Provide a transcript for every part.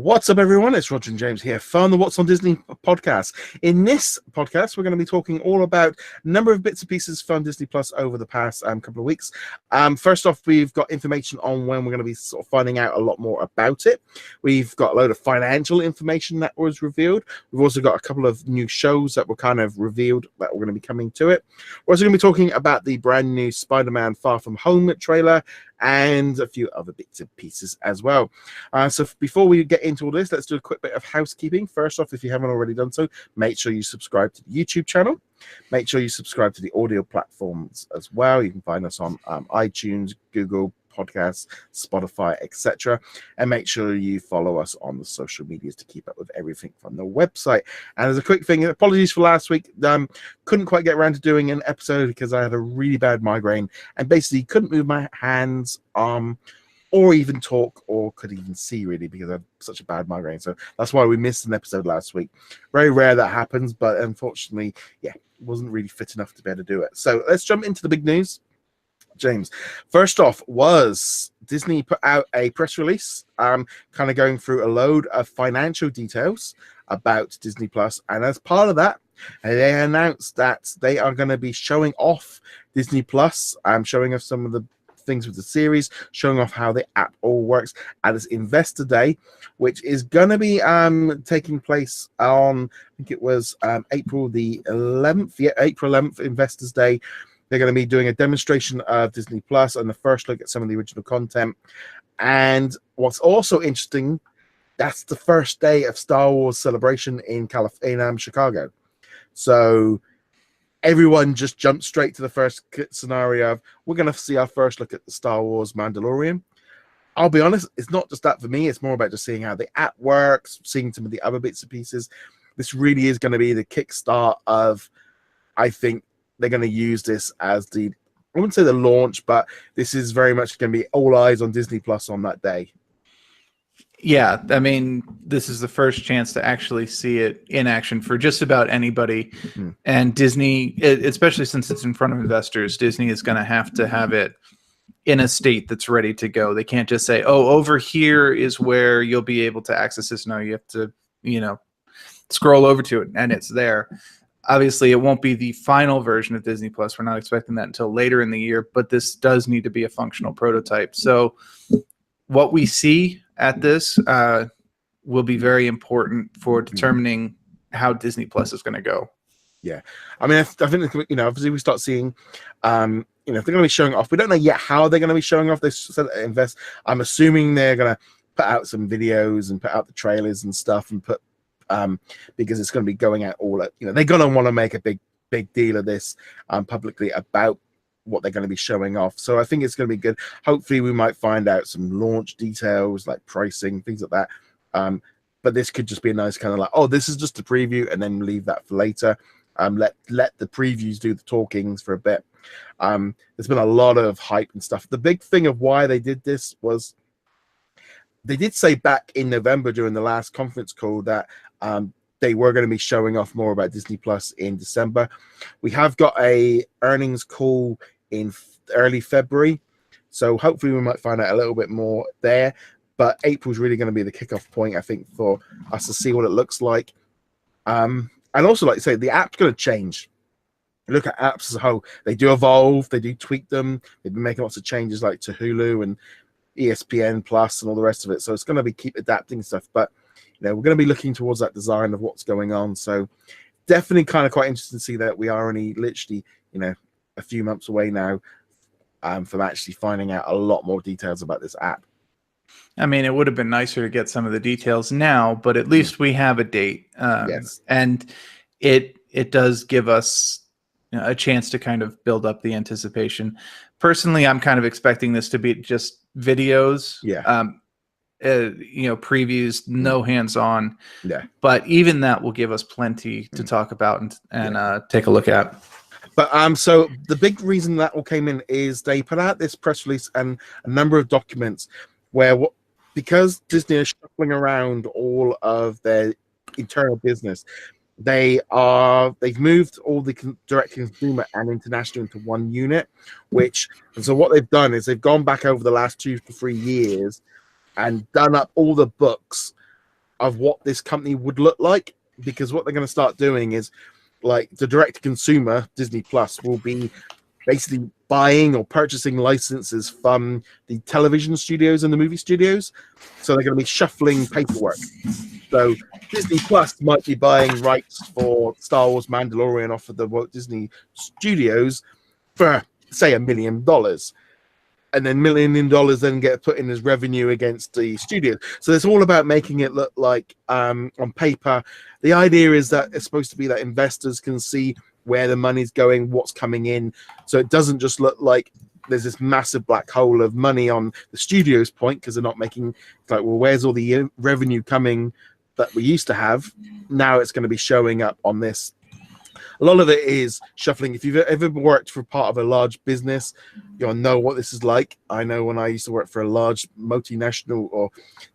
What's up, everyone? It's Roger and James here from the What's on Disney podcast. In this podcast, we're going to be talking all about a number of bits and pieces from Disney Plus over the past couple of weeks. First off, we've got information on when we're going to be sort of finding out a lot more about it. We've got a load of financial information that was revealed. We've also got a couple of new shows that were kind of revealed that we're going to be coming to it. We're also going to be talking about the brand new Spider-Man Far From Home trailer and a few other bits and pieces as well. So before we get into all this, let's do a quick bit of housekeeping. First off, if you haven't already done so, make sure you subscribe to the YouTube channel. Make sure you subscribe to the audio platforms as well. You can find us on iTunes, Google Podcasts, Spotify, etc. And make sure you follow us on the social medias to keep up with everything from the website. And as a quick thing, apologies for last week. Couldn't quite get around to doing an episode because I had a really bad migraine and basically couldn't move my hands, or even talk, or could even see really, because I had such a bad migraine. So that's why we missed an episode last week. Very rare that happens, but unfortunately, yeah, wasn't really fit enough to be able to do it. So let's jump into the big news. James, first off, was Disney put out a press release kind of going through a load of financial details about Disney Plus, and as part of that, they announced that they are going to be showing off Disney Plus, showing off some of the things with the series, showing off how the app all works at this Investor Day, which is going to be taking place on, I think it was April the 11th. Yeah, April 11th, Investors Day. They're going to be doing a demonstration of Disney Plus and the first look at some of the original content. And what's also interesting, that's the first day of Star Wars Celebration in Chicago. So everyone just jumped straight to the first scenario of, we're going to see our first look at the Star Wars Mandalorian. I'll be honest, it's not just that for me. It's more about just seeing how the app works, seeing some of the other bits and pieces. This really is going to be the kickstart of, I think, they're going to use this as the, I wouldn't say the launch, but this is very much going to be all eyes on Disney Plus on that day. Yeah, I mean, this is the first chance to actually see it in action for just about anybody. Mm-hmm. And Disney, especially since it's in front of investors, Disney is going to have it in a state that's ready to go. They can't just say, oh, over here is where you'll be able to access this. No, you have to, scroll over to it, and it's there. Obviously, it won't be the final version of Disney Plus. We're not expecting that until later in the year, but this does need to be a functional prototype. So what we see at this will be very important for determining how Disney Plus is going to go. Yeah. I mean, I think, obviously we start seeing, if they're going to be showing off, we don't know yet how they're going to be showing off. They said invest. I'm assuming they're going to put out some videos and put out the trailers and stuff and put, because it's going to be going out all at, they're going to want to make a big deal of this publicly about what they're going to be showing off. So I think it's going to be good. Hopefully we might find out some launch details like pricing, things like that. But this could just be a nice kind of like, oh, this is just a preview, and then leave that for later. Let the previews do the talkings for a bit. There's been a lot of hype and stuff. The big thing of why they did this was they did say back in November during the last conference call that they were going to be showing off more about Disney Plus in December. We have got a earnings call in early February, so hopefully we might find out a little bit more there. But April's really going to be the kickoff point, I think, for us to see what it looks like. And also, like I say, the app's going to change. Look at apps as a whole; they do evolve, they do tweak them. They've been making lots of changes, like to Hulu and ESPN Plus and all the rest of it. So it's going to be keep adapting stuff, but we're going to be looking towards that design of what's going on. So definitely kind of quite interesting to see that we are only literally, a few months away now from actually finding out a lot more details about this app. I mean, it would have been nicer to get some of the details now, but at least we have a date. Yes. And it does give us a chance to kind of build up the anticipation. Personally, I'm kind of expecting this to be just videos. Yeah. Previews, no hands-on. Yeah. But even that will give us plenty to talk about and take a look at. But so the big reason that all came in is they put out this press release and a number of documents where because Disney is shuffling around all of their internal business, they've moved all the direct consumer and international into one unit, and so what they've done is they've gone back over the last 2 to 3 years and done up all the books of what this company would look like, because what they're going to start doing is, like, the direct consumer Disney Plus will be basically buying or purchasing licenses from the television studios and the movie studios. So they're going to be shuffling paperwork. So Disney Plus might be buying rights for Star Wars Mandalorian off of the Walt Disney Studios for, say, $1 million. And then $1 million then get put in as revenue against the studio. So it's all about making it look like, on paper, the idea is that it's supposed to be that investors can see where the money's going, what's coming in. So it doesn't just look like there's this massive black hole of money on the studio's point, because they're not making, it's like, well, where's all the revenue coming that we used to have? Now it's going to be showing up on this. A lot of it is shuffling. If you've ever worked for part of a large business, you'll know what this is like. I know when I used to work for a large multinational or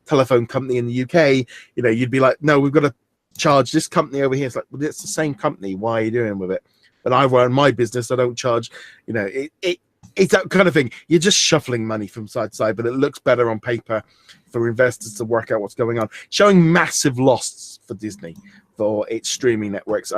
telephone company in the UK, you know, you'd be like, no, we've got to charge this company over here. It's like, well, it's the same company. Why are you doing with it? But I run my business. I don't charge, you know, it's that kind of thing. You're just shuffling money from side to side, but it looks better on paper for investors to work out what's going on. Showing massive loss for Disney for its streaming networks.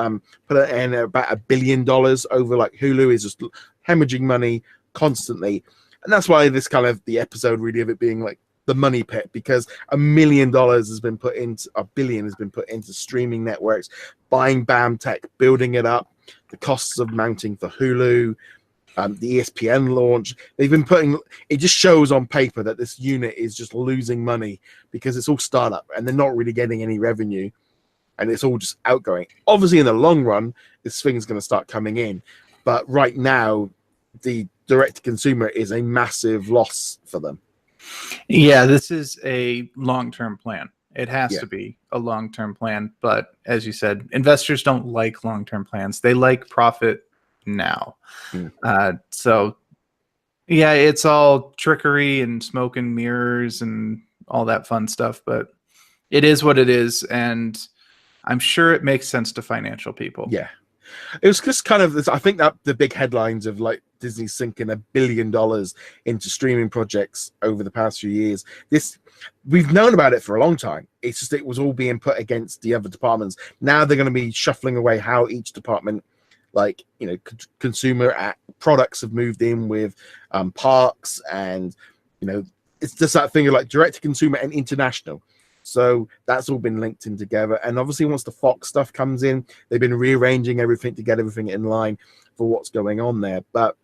Put it in about $1 billion over, like, Hulu is just hemorrhaging money constantly. And that's why this kind of the episode really of it being like the money pit, because $1 million has been put into, $1 billion has been put into streaming networks, buying BAM tech, building it up, the costs of mounting for Hulu, the ESPN launch. They've been putting, it just shows on paper that this unit is just losing money because it's all startup and they're not really getting any revenue, and it's all just outgoing. Obviously, in the long run, this thing's going to start coming in, but right now, the direct-to-consumer is a massive loss for them. Yeah, this is a long-term plan. It has to be a long-term plan, but as you said, investors don't like long-term plans. They like profit now. So, yeah, it's all trickery and smoke and mirrors and all that fun stuff, but it is what it is, and I'm sure it makes sense to financial people. Yeah. It was just kind of this, I think that the big headlines of, like, Disney sinking $1 billion into streaming projects over the past few years. This, we've known about it for a long time. It's just it was all being put against the other departments. Now they're going to be shuffling away how each department, like, you know, consumer products have moved in with parks, and, you know, it's just that thing of, like, direct to consumer and international. So that's all been linked in together. And obviously, once the Fox stuff comes in, they've been rearranging everything to get everything in line for what's going on there. But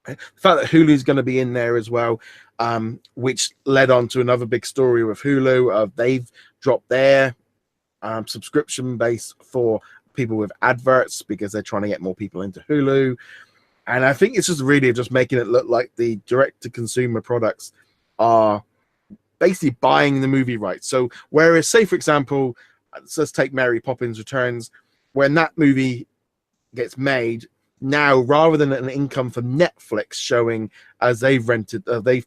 the fact that Hulu is going to be in there as well, which led on to another big story with Hulu. They've dropped their subscription base for people with adverts because they're trying to get more people into Hulu. And I think it's just really just making it look like the direct-to-consumer products are basically buying the movie rights. So whereas, say, for example, let's take Mary Poppins Returns, when that movie gets made, now rather than an income from Netflix showing as they've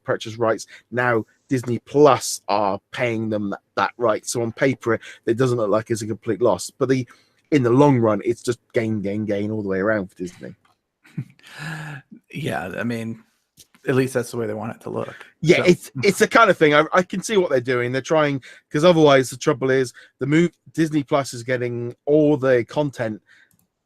purchased rights, now Disney Plus are paying them that right. So on paper, it doesn't look like it's a complete loss. But in the long run, it's just gain all the way around for Disney. Yeah, I mean, at least that's the way they want it to look. Yeah, so it's the kind of thing. I can see what they're doing. They're trying, because otherwise the trouble is Disney Plus is getting all the content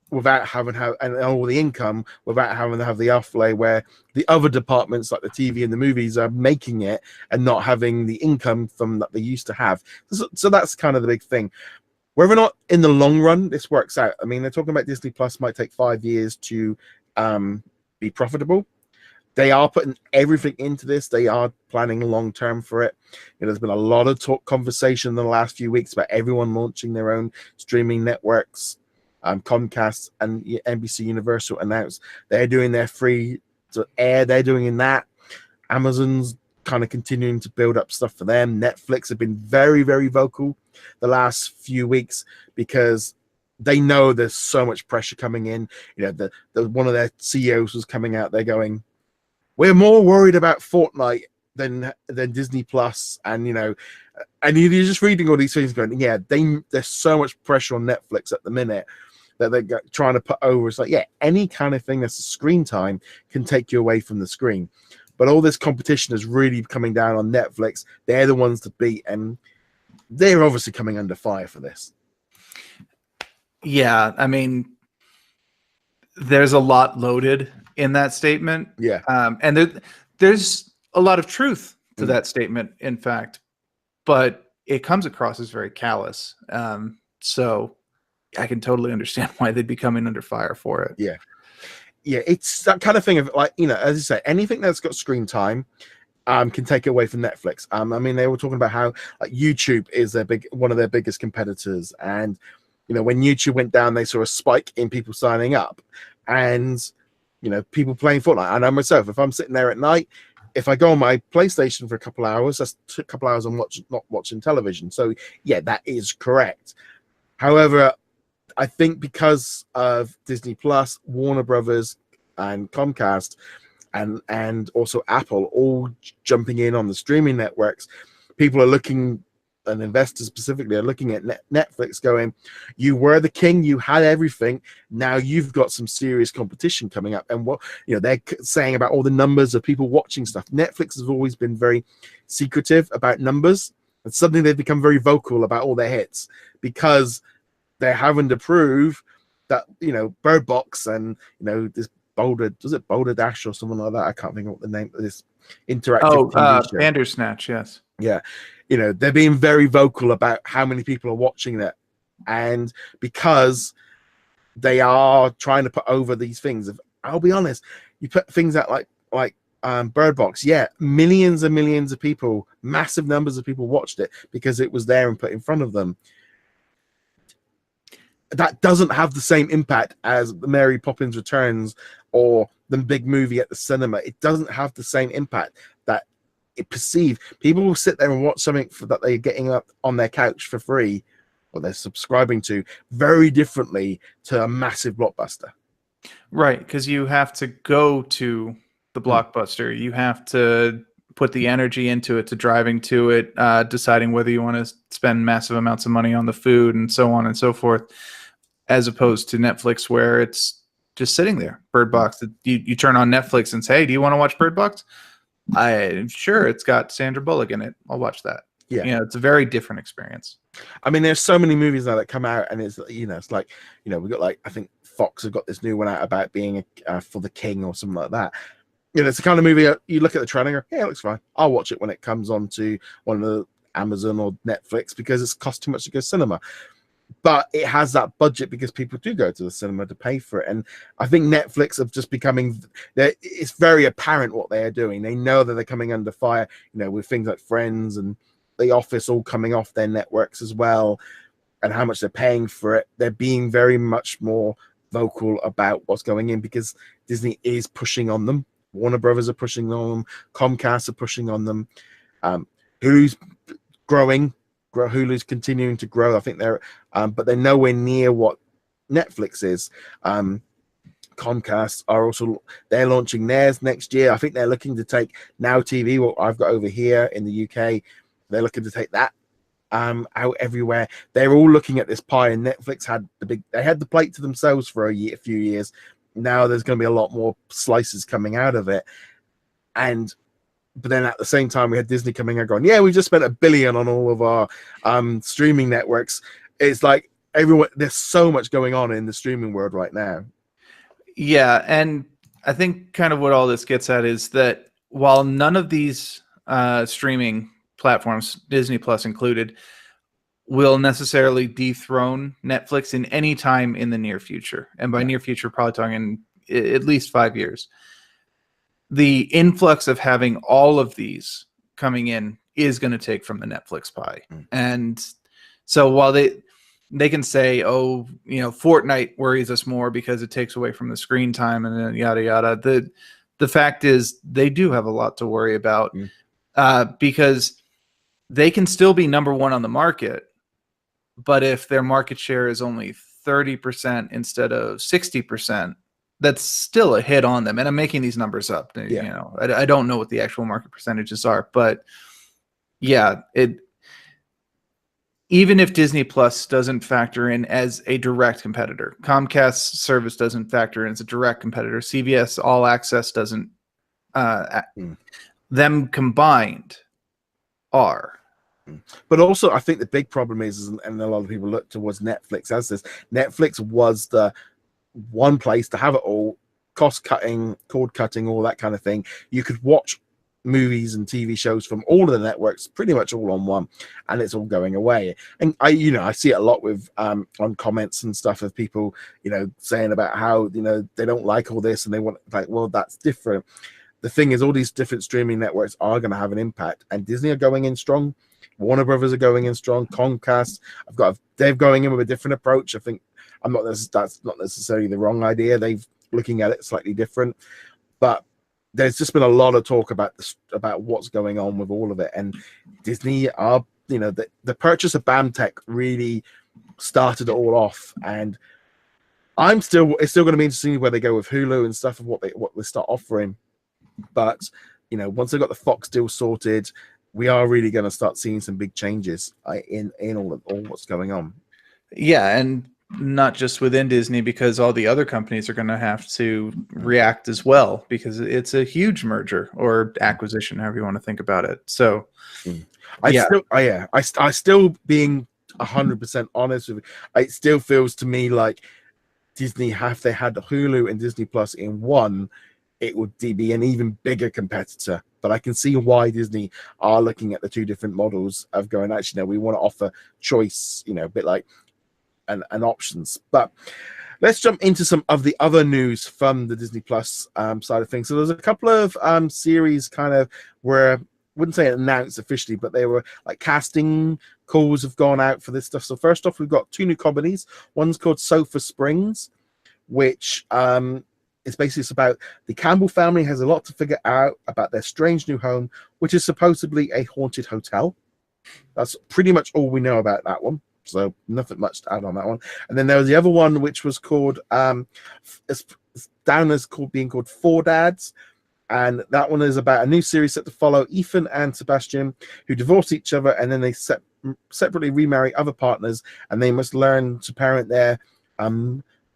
without having and all the income without having to have the outlay, where the other departments like the TV and the movies are making it and not having the income from that they used to have. So that's kind of the big thing. Whether or not in the long run this works out, I mean, they're talking about Disney Plus might take 5 years to be profitable. They are putting everything into this. They are planning long term for it. You know, there's been a lot of conversation in the last few weeks about everyone launching their own streaming networks. Comcast and NBC Universal announced they're doing their free to air. They're doing that. Amazon's kind of continuing to build up stuff for them. Netflix have been very, very vocal the last few weeks because they know there's so much pressure coming in. You know, the one of their CEOs was coming out there going, "We're more worried about Fortnite than Disney Plus," and, you know, and you're just reading all these things going, yeah, there's so much pressure on Netflix at the minute that they're trying to put over. It's like, yeah, any kind of thing that's screen time can take you away from the screen. But all this competition is really coming down on Netflix. They're the ones to beat. And they're obviously coming under fire for this. Yeah, I mean, there's a lot loaded in that statement. Yeah. And there's a lot of truth to that statement, in fact, but it comes across as very callous. So I can totally understand why they'd be coming under fire for it. Yeah. Yeah, it's that kind of thing of like, as you say, anything that's got screen time can take it away from Netflix. I mean, they were talking about how like YouTube is one of their biggest competitors, and when YouTube went down, they saw a spike in people signing up, and people playing Fortnite. I know myself, if I'm sitting there at night, if I go on my PlayStation for a couple hours, that's a couple hours I'm not watching television. So yeah, that is correct. However, I think because of Disney Plus, Warner Brothers, and Comcast, and also Apple all jumping in on the streaming networks, people are looking, and investors specifically are looking at Netflix going, you were the king, you had everything, now you've got some serious competition coming up. And what they're saying about all the numbers of people watching stuff. Netflix has always been very secretive about numbers, and suddenly they've become very vocal about all their hits because they're having to prove that Bird Box and this Boulder Dash or something like that. I can't think of what the name of this interactive TV show. Bandersnatch, yes. Yeah, they're being very vocal about how many people are watching it, and because they are trying to put over these things. I'll be honest, you put things out like Bird Box, yeah, millions and millions of people, massive numbers of people watched it because it was there and put in front of them. That doesn't have the same impact as Mary Poppins Returns or the big movie at the cinema. It doesn't have the same impact that it perceived. People will sit there and watch something that they're getting up on their couch for free or they're subscribing to very differently to a massive blockbuster. Right, because you have to go to the blockbuster. You have to put the energy into it, to driving to it, deciding whether you want to spend massive amounts of money on the food and so on and so forth, as opposed to Netflix where it's just sitting there. Bird Box, you turn on Netflix and say, hey, do you want to watch Bird Box? I'm sure it's got Sandra Bullock in it. I'll watch that. Yeah. It's a very different experience. I mean, there's so many movies now that come out and it's, it's like, we've got I think Fox have got this new one out about being for the king or something like that. It's the kind of movie you look at the trailer and go, yeah, it looks fine. I'll watch it when it comes on to one of the Amazon or Netflix because it's cost too much to go cinema. But it has that budget because people do go to the cinema to pay for it. And I think Netflix have just becoming, it's very apparent what they are doing. They know that they're coming under fire, with things like Friends and The Office all coming off their networks as well, and how much they're paying for it. They're being very much more vocal about what's going in because Disney is pushing on them. Warner Brothers are pushing on them. Comcast are pushing on them. Hulu's growing. Hulu's continuing to grow. I think they're, but they're nowhere near what Netflix is. Comcast are also, they're launching theirs next year. I think they're looking to take Now TV, what I've got over here in the UK. They're looking to take that out everywhere. They're all looking at this pie, and Netflix had they had the plate to themselves for a few years. Now there's going to be a lot more slices coming out of it. But then at the same time, we had Disney coming and going, yeah, we just spent $1 billion on all of our streaming networks. It's like there's so much going on in the streaming world right now. Yeah, and I think kind of what all this gets at is that while none of these streaming platforms, Disney Plus included, will necessarily dethrone Netflix in any time in the near future, and by near future, probably talking at least 5 years, the influx of having all of these coming in is going to take from the Netflix pie. And so while they can say, oh, Fortnite worries us more because it takes away from the screen time and then yada yada, the fact is they do have a lot to worry about because they can still be number one on the market, but if their market share is only 30% instead of 60%, that's still a hit on them. And I'm making these numbers up. I don't know what the actual market percentages are, but yeah, even if Disney Plus doesn't factor in as a direct competitor, Comcast's service doesn't factor in as a direct competitor, CBS All Access doesn't, them combined are. But also, I think the big problem is, and a lot of people look towards Netflix as this. Netflix was the one place to have it all, cost cutting, cord cutting, all that kind of thing. You could watch movies and TV shows from all of the networks pretty much all on one, and it's all going away. And I see it a lot with on comments and stuff of people, saying about how they don't like all this and they want, like, well, that's different. The thing is, all these different streaming networks are going to have an impact, and Disney are going in strong. Warner Brothers are going in strong. Comcast, they're going in with a different approach. I think that's not necessarily the wrong idea. They've looking at it slightly different, but there's just been a lot of talk about what's going on with all of it. And Disney are, the purchase of BAMTech really started it all off. And it's still going to be interesting where they go with Hulu and stuff, of what they start offering. But once they've got the Fox deal sorted, we are really going to start seeing some big changes in all what's going on. Yeah, and not just within Disney, because all the other companies are going to have to react as well, because it's a huge merger or acquisition, however you want to think about it. So, I still being 100% honest with you, it still feels to me like Disney, if they had the Hulu and Disney Plus in one, it would be an even bigger competitor. But I can see why Disney are looking at the two different models of going, actually, no, we want to offer choice, a bit like and options. But let's jump into some of the other news from the Disney Plus side of things. So there's a couple of series kind of where, wouldn't say announced officially, but they were like casting calls have gone out for this stuff. So first off, we've got two new comedies. One's called Sofa Springs, which it's basically about the Campbell family has a lot to figure out about their strange new home, which is supposedly a haunted hotel. That's pretty much all we know about that one. So nothing much to add on that one. And then there was the other one, which was called it's down as being called Four Dads. And that one is about a new series set to follow Ethan and Sebastian, who divorce each other, and then they separately remarry other partners, and they must learn to parent their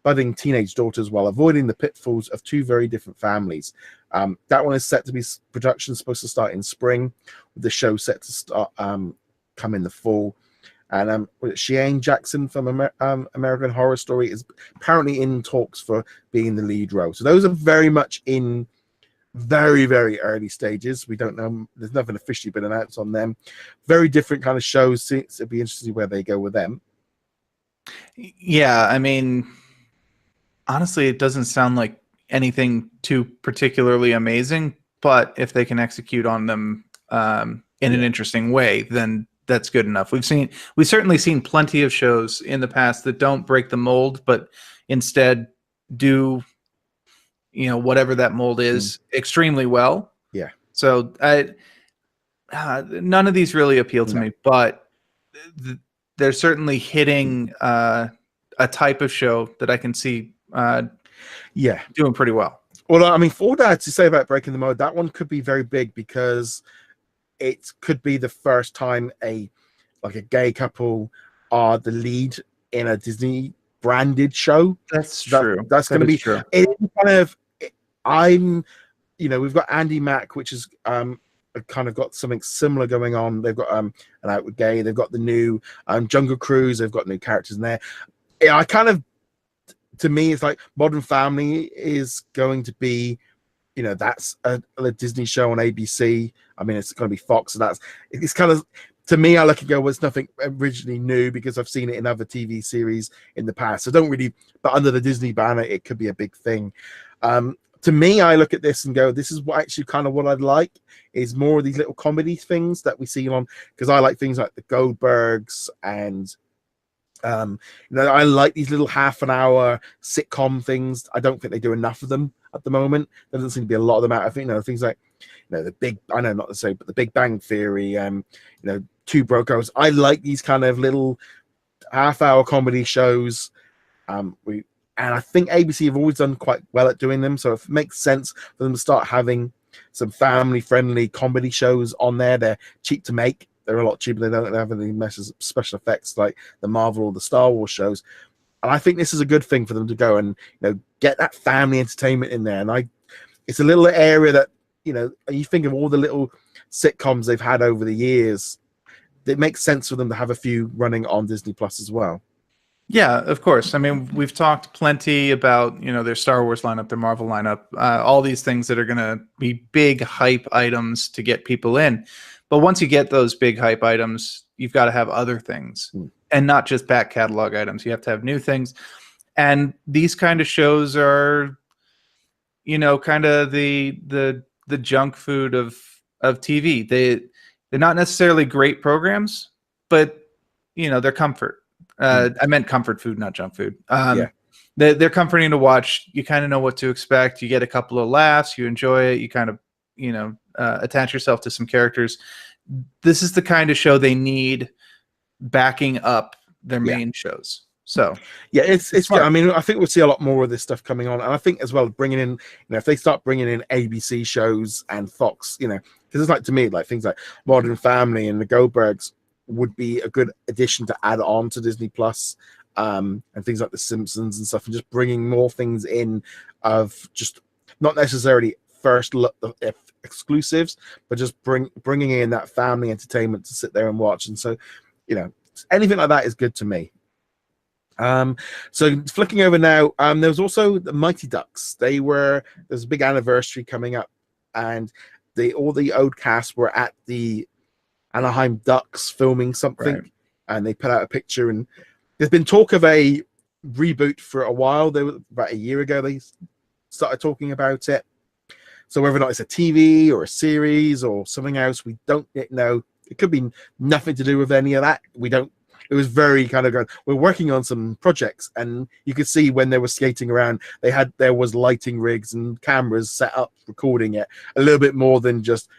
budding teenage daughters while avoiding the pitfalls of two very different families. That one is set to be production supposed to start in spring, with the show set to start come in the fall. And Cheyenne Jackson from American Horror Story is apparently in talks for being the lead role. So those are very much in very, very early stages. We don't know. There's nothing officially been announced on them. Very different kind of shows. So it'd be interesting where they go with them. Yeah, I mean, honestly, it doesn't sound like anything too particularly amazing, but if they can execute on them in an interesting way, then that's good enough. We've certainly seen plenty of shows in the past that don't break the mold, but instead do, whatever that mold is extremely well. Yeah. So none of these really appeal to me, but they're certainly hitting a type of show that I can see doing pretty well. Well, I mean, for that to say about breaking the mold, that one could be very big, because it could be the first time a gay couple are the lead in a Disney branded show. That's true. That's going to be true. It kind of, we've got Andy Mack, which is kind of got something similar going on. They've got an Outward Gay. They've got the new Jungle Cruise. They've got new characters in there. Yeah, to me, it's like Modern Family is going to be, that's a Disney show on ABC. I mean, it's going to be Fox, so it's kind of, to me, I look and go, well, it's nothing originally new, because I've seen it in other TV series in the past. So but under the Disney banner, it could be a big thing. To me, I look at this and go, this is actually kind of what I'd like, is more of these little comedy things that we see on, because I like things like the Goldbergs and I like these little half an hour sitcom things. I don't think they do enough of them at the moment. There doesn't seem to be a lot of them out. I think things like the big, I know not to say, but the Big Bang Theory, Two Broke Girls. I like these kind of little half hour comedy shows. And I think ABC have always done quite well at doing them. So it makes sense for them to start having some family friendly comedy shows on there. They're cheap to make. They're a lot cheaper. They don't have any special effects like the Marvel or the Star Wars shows. And I think this is a good thing for them to go and get that family entertainment in there. And it's a little area that you think of all the little sitcoms they've had over the years. it makes sense for them to have a few running on Disney Plus as well. Yeah, of course. I mean, we've talked plenty about, their Star Wars lineup, their Marvel lineup, all these things that are going to be big hype items to get people in. But once you get those big hype items, you've got to have other things and not just back catalog items. You have to have new things. And these kind of shows are, kind of the junk food of TV. They're not necessarily great programs, but they're comfort. I meant comfort food, not junk food. They're comforting to watch. You kind of know what to expect. You get a couple of laughs. You enjoy it. You kind of, attach yourself to some characters. This is the kind of show they need backing up their main shows. So yeah, it's good. I mean, I think we'll see a lot more of this stuff coming on, and I think as well bringing in, if they start bringing in ABC shows and Fox, because it's like, to me, like things like Modern Family and the Goldbergs would be a good addition to add on to Disney Plus, and things like The Simpsons and stuff, and just bringing more things in of just not necessarily first look exclusives, but just bringing in that family entertainment to sit there and watch. And so, anything like that is good to me. So flicking over now, there was also the Mighty Ducks. There's a big anniversary coming up, and all the old cast were at the Anaheim Ducks filming something, right. And they put out a picture, and there's been talk of a reboot for a while. About a year ago they started talking about it. So whether or not it's a TV or a series or something else, we don't yet know. It could be nothing to do with any of that. It was very kind of going, we're working on some projects, and you could see when they were skating around, there was lighting rigs and cameras set up recording it a little bit more than just.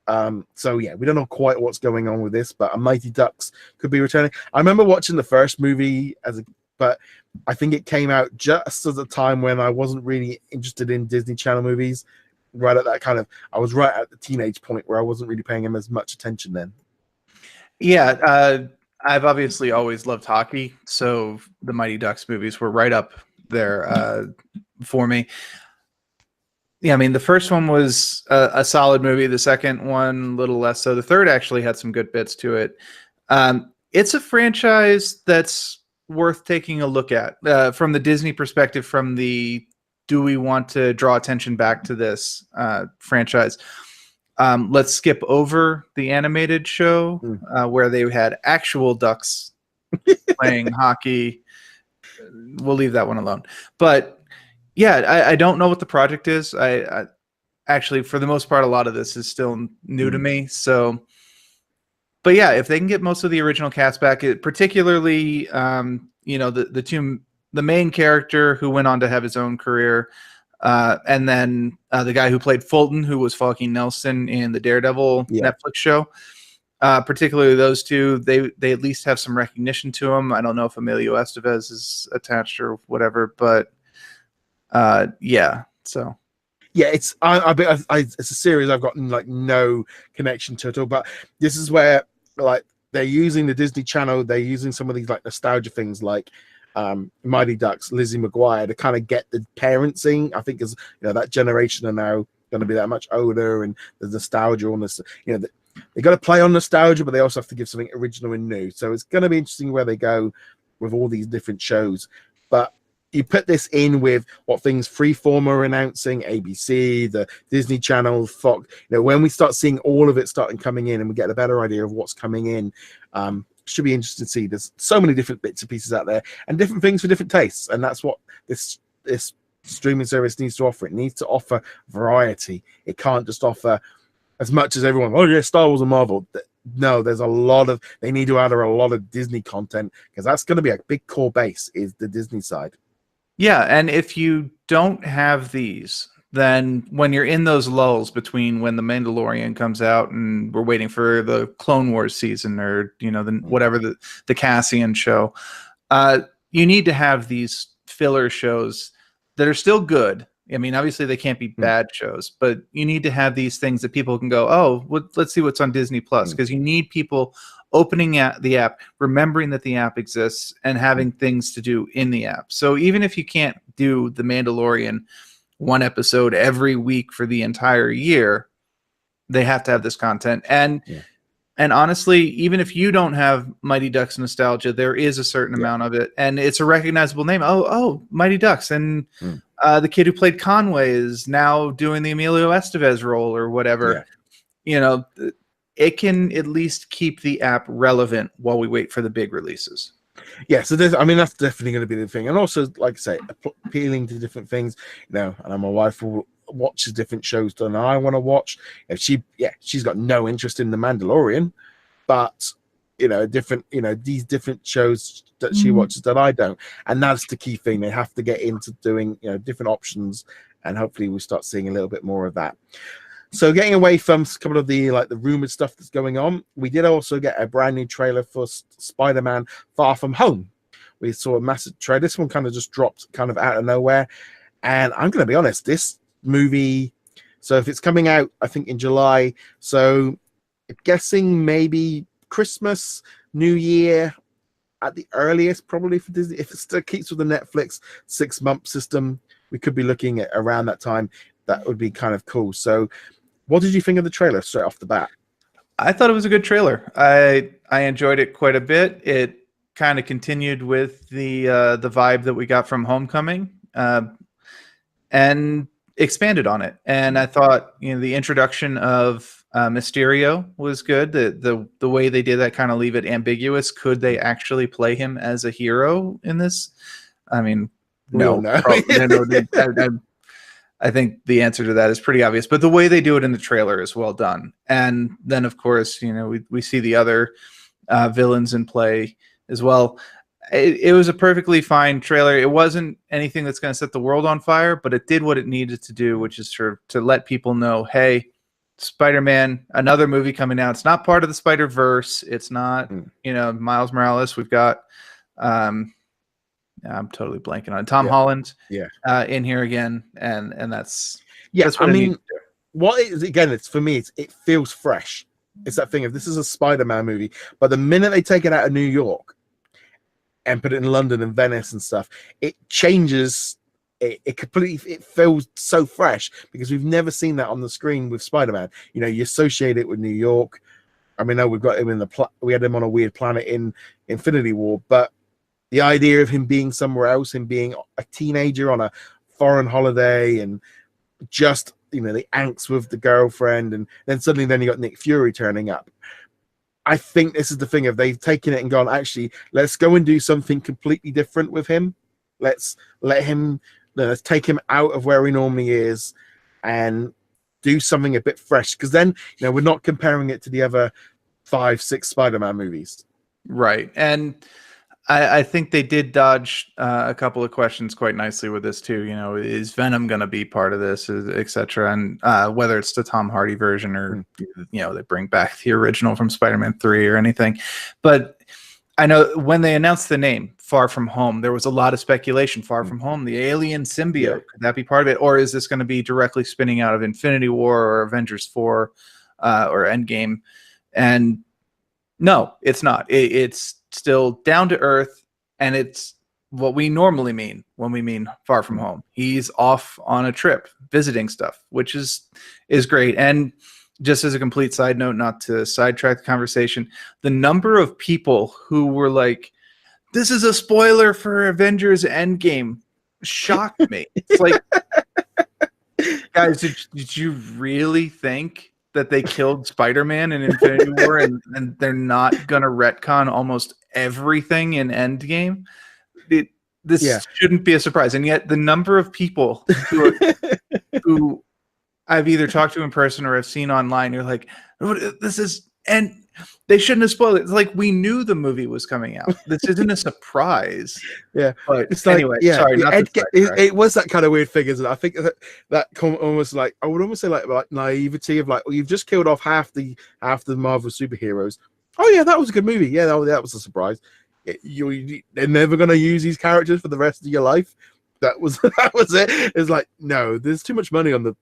So yeah, we don't know quite what's going on with this, but a Mighty Ducks could be returning. I remember watching the first movie but I think it came out just at the time when I wasn't really interested in Disney Channel movies. Right at that I was right at the teenage point where I wasn't really paying him as much attention then. Yeah, I've obviously always loved hockey, so the Mighty Ducks movies were right up there for me. Yeah, I mean, the first one was a solid movie. The second one, a little less so. The third actually had some good bits to it. It's a franchise that's worth taking a look at from the Disney perspective, from the do we want to draw attention back to this franchise? Let's skip over the animated show where they had actual ducks playing hockey. We'll leave that one alone. But yeah, I don't know what the project is. I actually, for the most part, a lot of this is still new to me. So, but yeah, if they can get most of the original cast back, particularly, the main character who went on to have his own career, and then the guy who played Fulton, who was Foggy Nelson in the Daredevil Netflix show. Particularly those two, they at least have some recognition to them. I don't know if Emilio Estevez is attached or whatever, but so yeah, it's it's a series I've got like no connection to at all. But this is where like they're using the Disney Channel, they're using some of these like nostalgia things like Mighty Ducks, Lizzie McGuire, to kind of get the parenting. I think is that generation are now going to be that much older, and the nostalgia on this. They got to play on nostalgia, but they also have to give something original and new. So it's going to be interesting where they go with all these different shows. But you put this in with what things Freeform are announcing, ABC, the Disney Channel, Fox. When we start seeing all of it starting coming in, and we get a better idea of what's coming in, should be interesting to see. There's so many different bits and pieces out there, and different things for different tastes, and that's what this streaming service needs to offer. It needs to offer variety. It can't just offer as much as everyone. Oh yeah, Star Wars and Marvel. No, there's they need to add a lot of Disney content, because that's going to be a big core base, is the Disney side. Yeah, and if you don't have these, then when you're in those lulls between when the Mandalorian comes out and we're waiting for the Clone Wars season, or whatever the Cassian show, you need to have these filler shows that are still good. I mean, obviously they can't be bad shows, but you need to have these things that people can go, oh, let's see what's on Disney Plus, because you need people opening the app, remembering that the app exists, and having things to do in the app. So even if you can't do the Mandalorian one episode every week for the entire year, they have to have this content. And And honestly, even if you don't have Mighty Ducks nostalgia, there is a certain amount of it, and it's a recognizable name. Oh, Mighty Ducks, and the kid who played Conway is now doing the Emilio Estevez role or whatever. You know, it can at least keep the app relevant while we wait for the big releases. Yeah, so there's, I mean, that's definitely going to be the thing, and also, like I say, appealing to different things. You know, and my wife will watches different shows than I want to watch. If she's got no interest in the Mandalorian, but these different shows that she watches that I don't, and that's the key thing. They have to get into doing different options, and hopefully we start seeing a little bit more of that. So getting away from a couple of the rumored stuff that's going on, we did also get a brand new trailer for Spider-Man Far From Home. We saw a massive trailer. This one kind of just dropped kind of out of nowhere, and I'm going to be honest, this movie, so if it's coming out I think in July, so I'm guessing maybe Christmas, New Year at the earliest, probably for Disney. If it still keeps with the Netflix 6-month system, we could be looking at around that time. That would be kind of cool. So what did you think of the trailer straight off the bat? I thought it was a good trailer. I enjoyed it quite a bit. It kind of continued with the vibe that we got from Homecoming, and expanded on it. And I thought, the introduction of Mysterio was good. The way they did that, kind of leave it ambiguous. Could they actually play him as a hero in this? I mean, no. I think the answer to that is pretty obvious. But the way they do it in the trailer is well done. And then, of course, we see the other villains in play as well. It was a perfectly fine trailer. It wasn't anything that's going to set the world on fire, but it did what it needed to do, which is to let people know, hey, Spider-Man, another movie coming out. It's not part of the Spider-Verse. It's not, Miles Morales. We've got, I'm totally blanking on Tom Holland in here again. And that's what I mean, what it is, again, it's for me, it feels fresh. It's that thing of, this is a Spider-Man movie, but the minute they take it out of New York and put it in London and Venice and stuff, it changes. It completely, it feels so fresh because we've never seen that on the screen with Spider-Man. You associate it with New York. I mean, no, we've got him we had him on a weird planet in Infinity War, but the idea of him being somewhere else, him being a teenager on a foreign holiday, and just the angst with the girlfriend, and then suddenly you got Nick Fury turning up. I think this is the thing of, they've taken it and gone, actually, let's go and do something completely different with him. Let's take him out of where he normally is and do something a bit fresh. Because then, we're not comparing it to the other 5-6 Spider-Man movies. Right. And I think they did dodge a couple of questions quite nicely with this too. Is Venom going to be part of this, etc.? And whether it's the Tom Hardy version or they bring back the original from Spider-Man 3 or anything. But I know when they announced the name Far From Home, there was a lot of speculation. Far From Home, the alien symbiote, could that be part of it, or is this going to be directly spinning out of Infinity War or Avengers 4 or Endgame? And no, it's not. It's still down to earth, and it's what we normally mean when we mean Far From Home. He's off on a trip visiting stuff, which is great. And just as a complete side note, not to sidetrack the conversation, the number of people who were like, this is a spoiler for Avengers Endgame, shocked me. It's like, guys, did you really think that they killed Spider-Man in Infinity War and they're not going to retcon almost everything in Endgame? This shouldn't be a surprise. And yet the number of people who I've either talked to in person or I've seen online, you're like, this is, and they shouldn't have spoiled it. It's like, we knew the movie was coming out. This isn't a surprise. Yeah. But it's like, anyway, sorry. It was that kind of weird thing, isn't it? I think that almost like, I would almost say like naivety of like, well, you've just killed off half the Marvel superheroes. Oh yeah, that was a good movie. Yeah, that was a surprise. They're never going to use these characters for the rest of your life. That was it. It's like, no, there's too much money on the.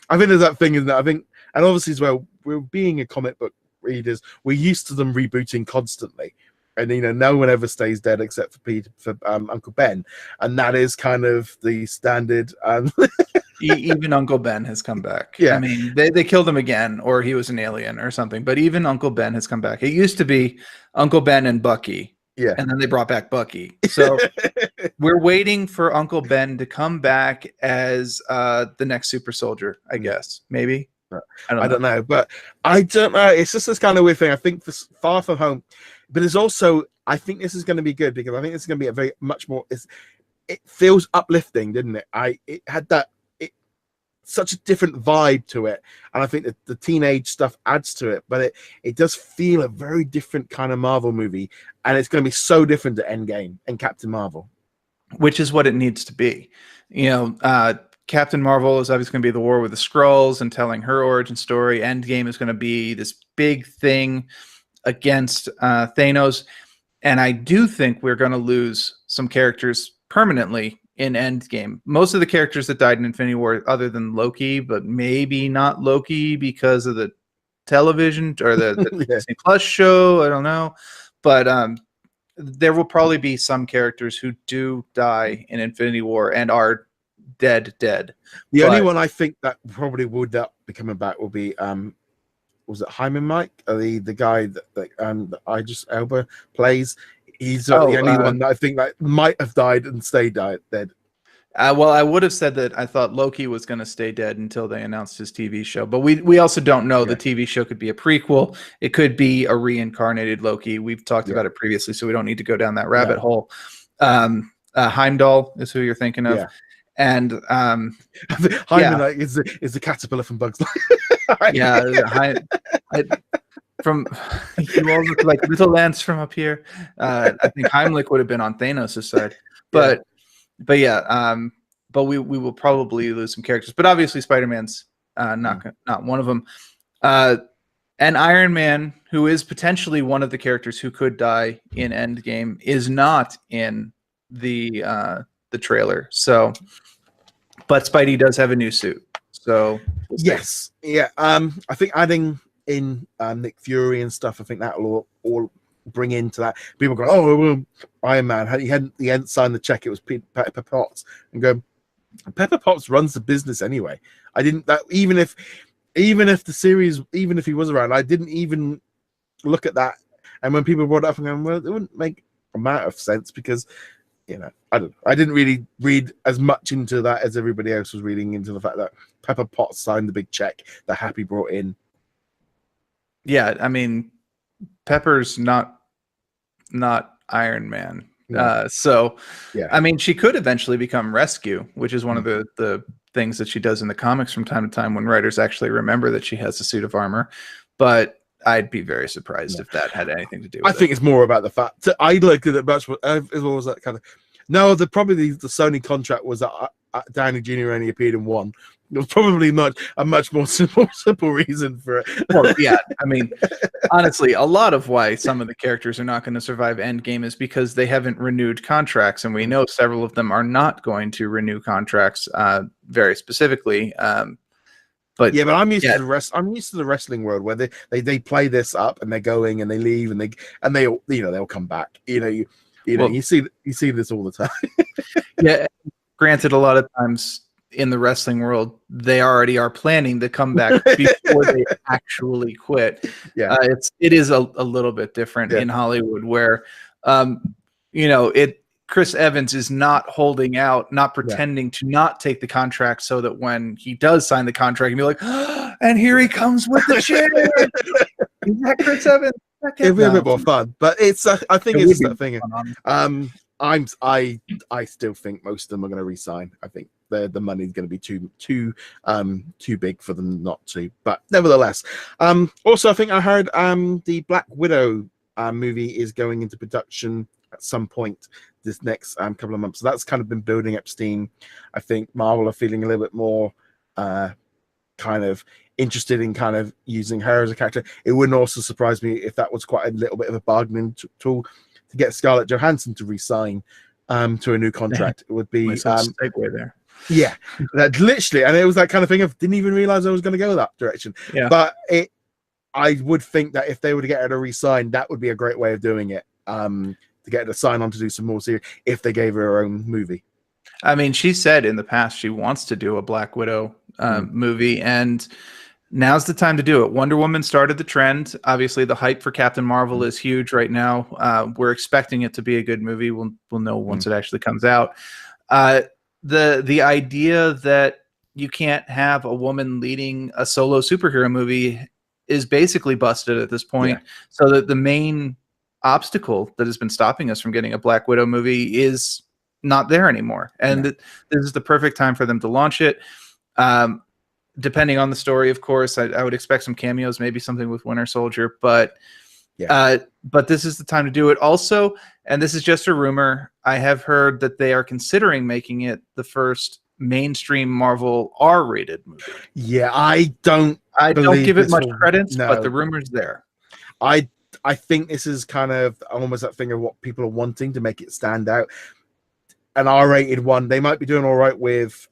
I think there's that thing, isn't it? I think, and obviously as well, we're being a comic book readers, we're used to them rebooting constantly. and no one ever stays dead except for Uncle Ben, and that is kind of the standard. Even Uncle Ben has come back. Yeah. I mean, they killed him again, or he was an alien or something. But even Uncle Ben has come back. It used to be Uncle Ben and Bucky. Yeah. And then they brought back Bucky. So we're waiting for Uncle Ben to come back as the next super soldier, I guess. Maybe. I don't know. But I don't know. It's just this kind of weird thing. I think for Far From Home, but it's also, I think this is going to be good because I think it's going to be a very much more, it feels uplifting, didn't it? It had that, such a different vibe to it, and I think that the teenage stuff adds to it, but it does feel a very different kind of Marvel movie, and it's going to be so different to Endgame and Captain Marvel, which is what it needs to be. Captain Marvel is obviously going to be the war with the Skrulls and telling her origin story. Endgame is going to be this big thing against Thanos, and I do think we're going to lose some characters permanently in Endgame. Most of the characters that died in Infinity War, other than Loki, but maybe not Loki because of the television or the Disney Plus show. I don't know. But there will probably be some characters who do die in Infinity War and are dead. The only one I think that probably would be coming back will be was it Hyman Mike? The guy that Idris Elba plays. He's the only one that I think that might have died and stayed dead. Well, I would have said that I thought Loki was going to stay dead until they announced his TV show. But we also don't know. The TV show could be a prequel. It could be a reincarnated Loki. We've talked about it previously, so we don't need to go down that rabbit hole. Heimdall is who you're thinking of. Yeah. And Hyman is the caterpillar from Bugs Life. From you all look like little ants from up here. I think Heimlich would have been on Thanos' side, but we will probably lose some characters. But obviously, Spider-Man's not one of them. And Iron Man, who is potentially one of the characters who could die in Endgame, is not in the trailer. So, but Spidey does have a new suit. So yes, yeah. I think adding in Nick Fury and stuff, I think that will all bring into that. People go, oh, well, Iron Man, he hadn't signed the check. It was Pepper Potts, and go, Pepper Potts runs the business anyway. I didn't that even if the series, even if he was around, I didn't even look at that. And when people brought it up, I'm going, well, it wouldn't make a amount of sense because I didn't really read as much into that as everybody else was reading into the fact that Pepper Potts signed the big check that Happy brought in. Yeah, I mean, Pepper's not Iron Man. So, I mean, she could eventually become Rescue, which is one of the things that she does in the comics from time to time when writers actually remember that she has a suit of armor. But I'd be very surprised if that had anything to do with it. I think it's more about the fact that I looked at it much as well as that kind of. No, probably the Sony contract was that Downey Jr. only appeared in one. It was probably a much more simple reason for it. Well, yeah, I mean, honestly, a lot of why some of the characters are not going to survive Endgame is because they haven't renewed contracts, and we know several of them are not going to renew contracts very specifically. But I'm used to the rest. I'm used to the wrestling world where they play this up and they're going and they leave and they they'll come back. You see this all the time. Yeah, granted, a lot of times in the wrestling world, they already are planning to come back before they actually quit. Yeah, it is a little bit different in Hollywood where, Chris Evans is not holding out, not pretending to not take the contract so that when he does sign the contract, he'll be like, oh, and here he comes with the chair. Is that Chris Evans? It'd be a bit more fun, but it's. I think it's that thing. I still think most of them are going to resign. I think the money's going to be too big for them not to. But nevertheless, also I think I heard the Black Widow movie is going into production at some point this next couple of months. So that's kind of been building up steam. I think Marvel are feeling a little bit more kind of interested in kind of using her as a character. It wouldn't also surprise me if that was quite a little bit of a bargaining tool to get Scarlett Johansson to resign to a new contract. It would be segue there. Yeah, that literally, and it was that kind of thing of didn't even realize I was going to go that direction. Yeah, but I would think that if they were to get her to resign, that would be a great way of doing it. to get her to sign on to do some more series if they gave her own movie. I mean, she said in the past she wants to do a Black Widow movie, and now's the time to do it. Wonder Woman started the trend. Obviously, the hype for Captain Marvel is huge right now. We're expecting it to be a good movie. We'll know once it actually comes out. The idea that you can't have a woman leading a solo superhero movie is basically busted at this point. Yeah. So that the main obstacle that has been stopping us from getting a Black Widow movie is not there anymore. And this is the perfect time for them to launch it. Depending on the story, of course, I would expect some cameos, maybe something with Winter Soldier, but this is the time to do it. Also, and this is just a rumor, I have heard that they are considering making it the first mainstream Marvel R-rated movie. Yeah, I don't give it much credence, but the rumor's there. I think this is kind of almost that thing of what people are wanting to make it stand out. An R-rated one, they might be doing all right with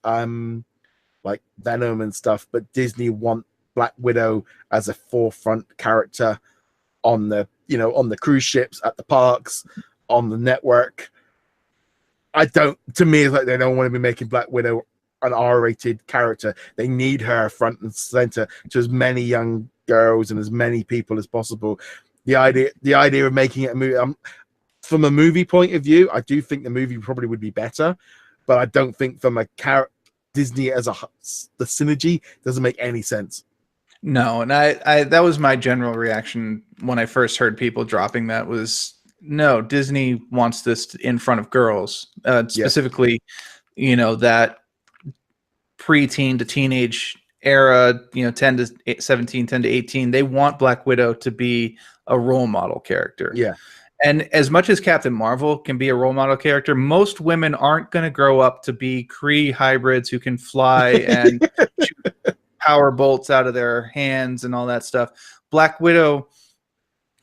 like Venom and stuff, but Disney want Black Widow as a forefront character on the cruise ships, at the parks, on the network. To me, it's like they don't want to be making Black Widow an R-rated character. They need her front and center to as many young girls and as many people as possible. The idea of making it a movie, from a movie point of view, I do think the movie probably would be better, but I don't think from a Disney the synergy doesn't make any sense. No, and I that was my general reaction when I first heard people dropping that was, no, Disney wants this in front of girls, specifically, that preteen to teenage era, 10 to 17, 10 to 18. They want Black Widow to be a role model character. Yeah. And as much as Captain Marvel can be a role model character, most women aren't going to grow up to be Kree hybrids who can fly and shoot power bolts out of their hands and all that stuff. Black Widow,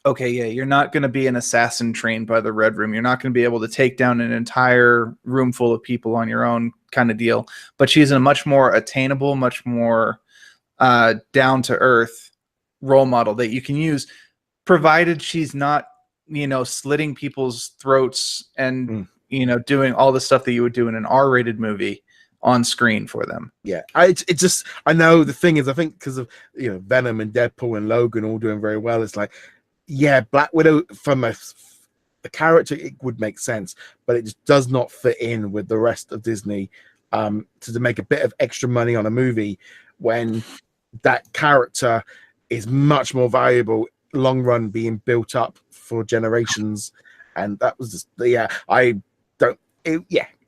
okay, yeah, you're not going to be an assassin trained by the Red Room. You're not going to be able to take down an entire room full of people on your own kind of deal. But she's a much more attainable, much more down-to-earth role model that you can use, provided she's not slitting people's throats and, doing all the stuff that you would do in an R-rated movie on screen for them. Yeah. I know the thing is, I think because of, Venom and Deadpool and Logan all doing very well, it's like, yeah, Black Widow from a character, it would make sense, but it just does not fit in with the rest of Disney to make a bit of extra money on a movie when that character is much more valuable long run being built up for generations. And that was just,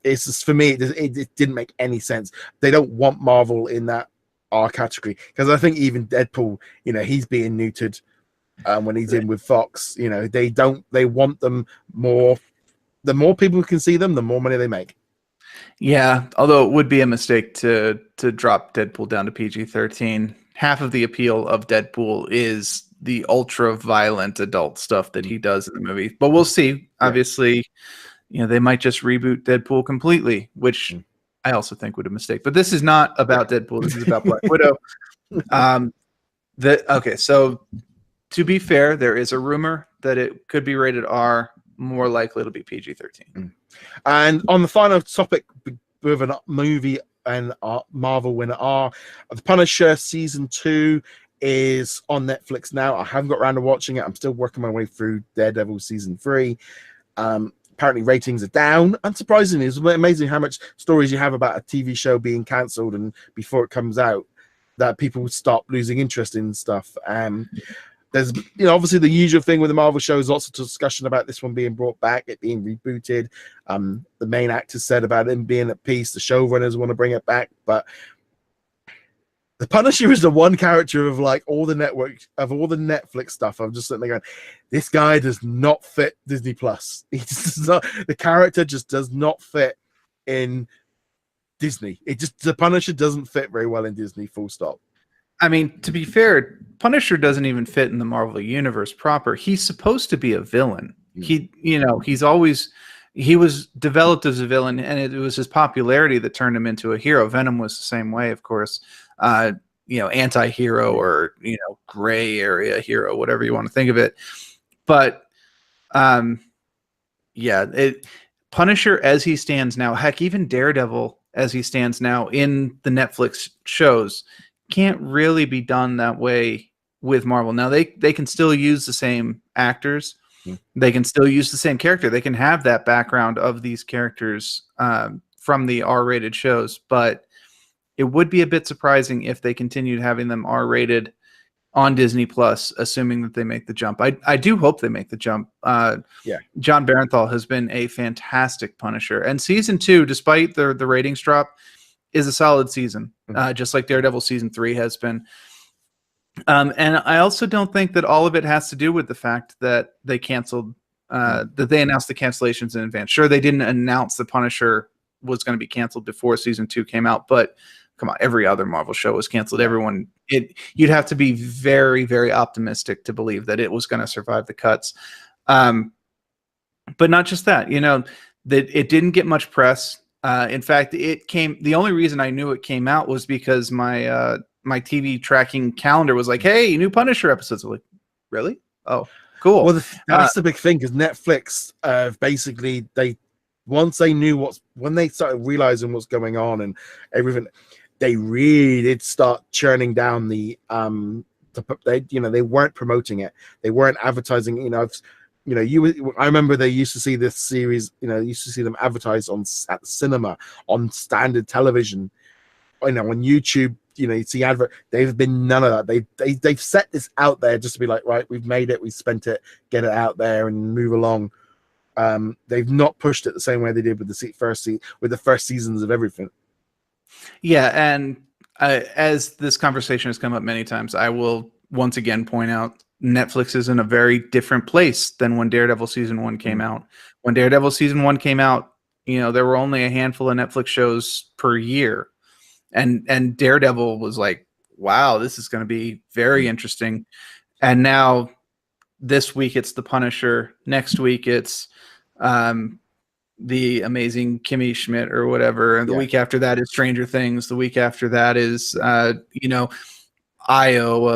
it's just, for me, it didn't make any sense. They don't want Marvel in that R category, because I think even Deadpool, he's being neutered when he's in with Fox. They want them more. The more people can see them, the more money they make. Yeah, although it would be a mistake to drop Deadpool down to PG-13. Half of the appeal of Deadpool is the ultra violent adult stuff that he does in the movie. But we'll see. Obviously, they might just reboot Deadpool completely, which I also think would be a mistake. But this is not about Deadpool. This is about Black Widow. So to be fair, there is a rumor that it could be rated R. More likely it'll be PG-13. And on the final topic with a movie and Marvel winner R, The Punisher season 2 is on Netflix now. I haven't got around to watching it. I'm still working my way through Daredevil season 3. Apparently ratings are down. Unsurprisingly, it's amazing how much stories you have about a TV show being cancelled and before it comes out that people stop losing interest in stuff. There's obviously the usual thing with the Marvel shows, lots of discussion about this one being brought back, it being rebooted. The main actors said about him being at peace. The showrunners want to bring it back, but the Punisher is the one character of all the Netflix stuff. I'm just sitting there going, this guy does not fit Disney Plus. The character just does not fit in Disney. The Punisher doesn't fit very well in Disney, full stop. I mean, to be fair, Punisher doesn't even fit in the Marvel universe proper. He's supposed to be a villain. He was developed as a villain, and it was his popularity that turned him into a hero. Venom was the same way, of course. Anti-hero or gray area hero, whatever you want to think of it. But Yeah, Punisher as he stands now, heck, even Daredevil as he stands now in the Netflix shows can't really be done that way with Marvel. Now they can still use the same actors, they can still use the same character, they can have that background of these characters from the R-rated shows, but it would be a bit surprising if they continued having them R-rated on Disney Plus, assuming that they make the jump. I do hope they make the jump. Jon Bernthal has been a fantastic Punisher, and season 2, despite the ratings drop, is a solid season, just like Daredevil season 3 has been. And I also don't think that all of it has to do with the fact that they canceled, that they announced the cancellations in advance. Sure, they didn't announce the Punisher was going to be canceled before season 2 came out, but come on, every other Marvel show was canceled. You'd have to be very, very optimistic to believe that it was going to survive the cuts. But not just that, that it didn't get much press. In fact, the only reason I knew it came out was because my TV tracking calendar was like, hey, new Punisher episodes. I'm like, really? Oh, cool. Well, that's the big thing, because Netflix, basically, once they knew when they started realizing what's going on and everything, they really did start churning down they weren't promoting it, they weren't advertising. I remember they used to see this series, used to see them advertised at the cinema, on standard television, on YouTube. You'd see advert. They've been none of that. They've set this out there just to be like, right, we've made it, we spent it, get it out there and move along. They've not pushed it the same way they did with the first seasons of everything. Yeah, and as this conversation has come up many times, I will once again point out Netflix is in a very different place than when Daredevil season 1 came out. When Daredevil season 1 came out, there were only a handful of Netflix shows per year, and Daredevil was like, wow, this is going to be very interesting. And now this week it's The Punisher, next week it's the amazing Kimmy Schmidt or whatever, and the week after that is Stranger Things, the week after that is IO,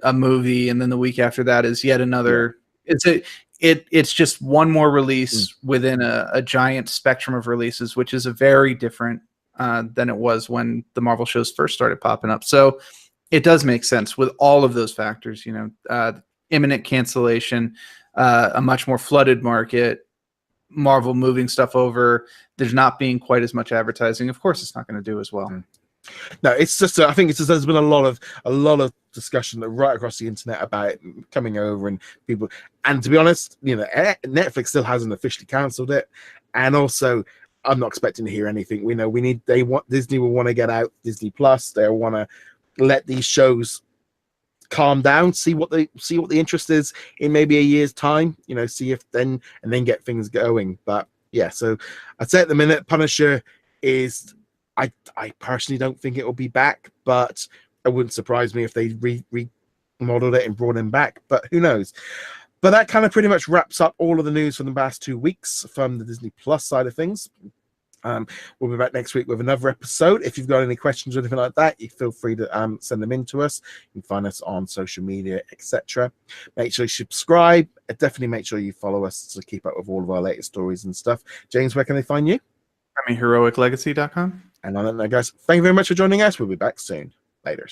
a movie, and then the week after that is yet another. It's just one more release within a giant spectrum of releases, which is a very different than it was when the Marvel shows first started popping up. So it does make sense with all of those factors, imminent cancellation, a much more flooded market, Marvel moving stuff over, there's not being quite as much advertising. Of course, it's not going to do as well. No, it's just I think there's been a lot of discussion right across the internet about it coming over, and people. And to be honest, Netflix still hasn't officially cancelled it, and also I'm not expecting to hear anything. Disney will want to get out Disney Plus. They want to let these shows calm down, see what the interest is in maybe a year's time, see if then get things going. But yeah, so I'd say at the minute Punisher is, I personally don't think it will be back, but it wouldn't surprise me if they remodeled it and brought him back, but who knows. But that kind of pretty much wraps up all of the news from the past 2 weeks from the Disney Plus side of things. We'll be back next week with another episode. If you've got any questions or anything like that, you feel free to send them in to us. You can find us on social media, etc. Make sure you subscribe. Definitely make sure you follow us to keep up with all of our latest stories and stuff. James, where can they find you? heroiclegacy.com. And on that note, guys, thank you very much for joining us. We'll be back soon. Later.